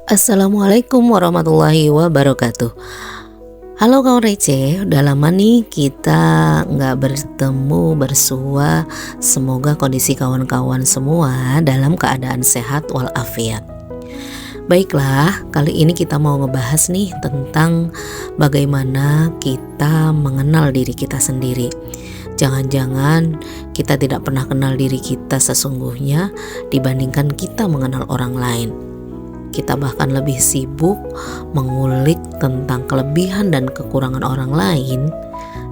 Assalamualaikum warahmatullahi wabarakatuh. Halo kawan receh, udah lama nih kita nggak bertemu bersua. Semoga kondisi kawan-kawan semua dalam keadaan sehat walafiat. Baiklah, kali ini kita mau ngebahas nih tentang bagaimana kita mengenal diri kita sendiri. Jangan-jangan kita tidak pernah kenal diri kita sesungguhnya dibandingkan kita mengenal orang lain. Kita bahkan lebih sibuk mengulik tentang kelebihan dan kekurangan orang lain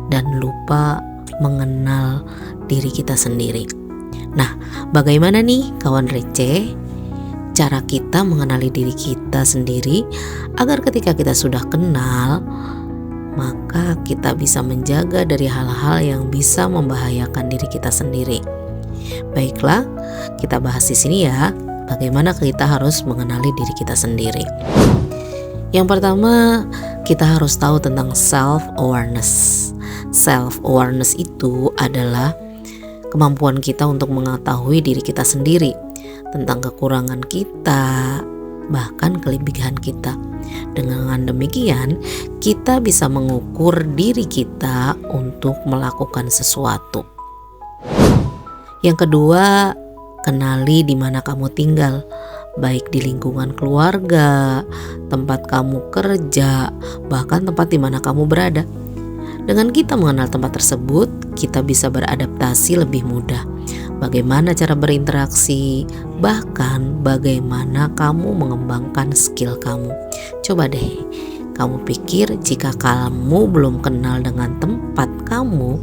dan lupa mengenal diri kita sendiri. Nah, bagaimana nih kawan receh cara kita mengenali diri kita sendiri agar ketika kita sudah kenal maka kita bisa menjaga dari hal-hal yang bisa membahayakan diri kita sendiri. Baiklah, kita bahas di sini ya. Bagaimana kita harus mengenali diri kita sendiri. Yang pertama, kita harus tahu tentang self-awareness. Self-awareness itu adalah kemampuan kita untuk mengetahui diri kita sendiri, tentang kekurangan kita, bahkan kelebihan kita. Dengan demikian, kita bisa mengukur diri kita untuk melakukan sesuatu. Yang kedua, kenali di mana kamu tinggal, baik di lingkungan keluarga, tempat kamu kerja, bahkan tempat di mana kamu berada. Dengan kita mengenal tempat tersebut, kita bisa beradaptasi lebih mudah. Bagaimana cara berinteraksi, bahkan bagaimana kamu mengembangkan skill kamu. Coba deh, kamu pikir jika kamu belum kenal dengan tempat kamu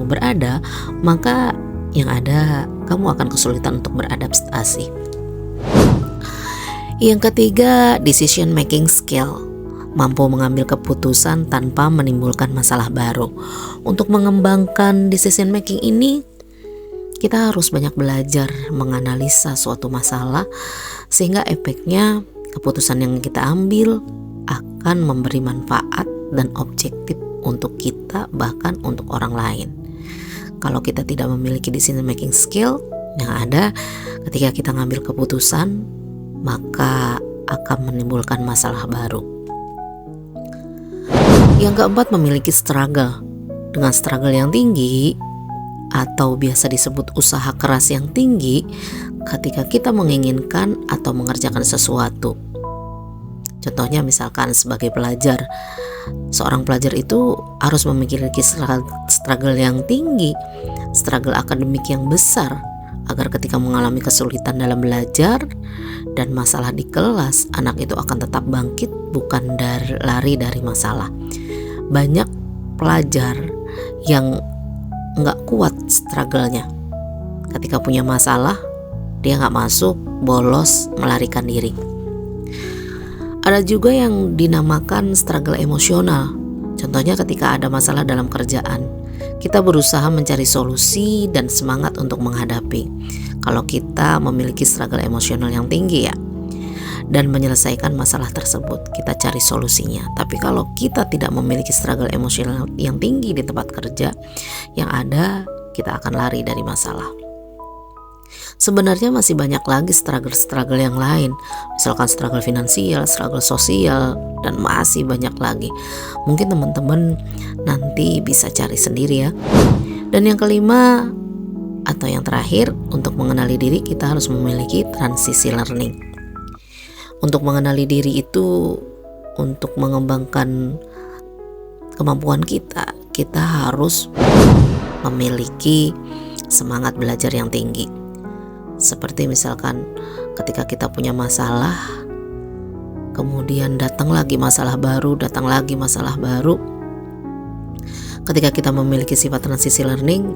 berada, maka yang ada kamu akan kesulitan untuk beradaptasi. Yang ketiga, decision making skill, mampu mengambil keputusan tanpa menimbulkan masalah baru. Untuk mengembangkan decision making ini, kita harus banyak belajar menganalisa suatu masalah sehingga efeknya keputusan yang kita ambil akan memberi manfaat dan objektif untuk kita bahkan untuk orang lain. Kalau kita tidak memiliki decision making skill, yang ada ketika kita ngambil keputusan maka akan menimbulkan masalah baru. Yang keempat, memiliki struggle. Dengan struggle yang tinggi atau biasa disebut usaha keras yang tinggi ketika kita menginginkan atau mengerjakan sesuatu. Contohnya misalkan sebagai pelajar, seorang pelajar itu harus memiliki struggle yang tinggi, struggle akademik yang besar, agar ketika mengalami kesulitan dalam belajar dan masalah di kelas, anak itu akan tetap bangkit, bukan lari dari masalah. Banyak pelajar yang gak kuat struggle-nya. Ketika punya masalah, dia gak masuk, bolos, melarikan diri. Ada juga yang dinamakan struggle emosional. Contohnya ketika ada masalah dalam kerjaan, kita berusaha mencari solusi dan semangat untuk menghadapi. Kalau kita memiliki struggle emosional yang tinggi ya, dan menyelesaikan masalah tersebut, kita cari solusinya. Tapi kalau kita tidak memiliki struggle emosional yang tinggi di tempat kerja, yang ada kita akan lari dari masalah. Sebenarnya masih banyak lagi struggle yang lain, misalkan struggle finansial, struggle sosial, dan masih banyak lagi. Mungkin teman-teman nanti bisa cari sendiri ya. Dan yang kelima atau yang terakhir, untuk mengenali diri kita harus memiliki transisi learning. Untuk mengenali diri itu, untuk mengembangkan kemampuan kita harus memiliki semangat belajar yang tinggi. Seperti misalkan ketika kita punya masalah, kemudian datang lagi masalah baru. Ketika kita memiliki sifat transisi learning,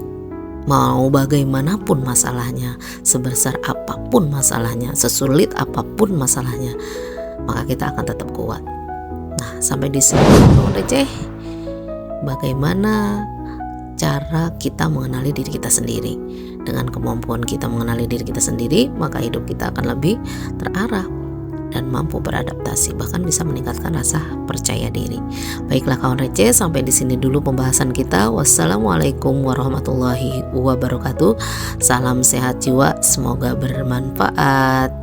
mau bagaimanapun masalahnya, sebesar apapun masalahnya, sesulit apapun masalahnya, maka kita akan tetap kuat. Nah, sampai di sini kawan receh, bagaimana cara kita mengenali diri kita sendiri. Dengan kemampuan kita mengenali diri kita sendiri, maka hidup kita akan lebih terarah dan mampu beradaptasi, bahkan bisa meningkatkan rasa percaya diri. Baiklah kawan receh, sampai di sini dulu pembahasan kita. Wassalamualaikum warahmatullahi wabarakatuh. Salam sehat jiwa, semoga bermanfaat.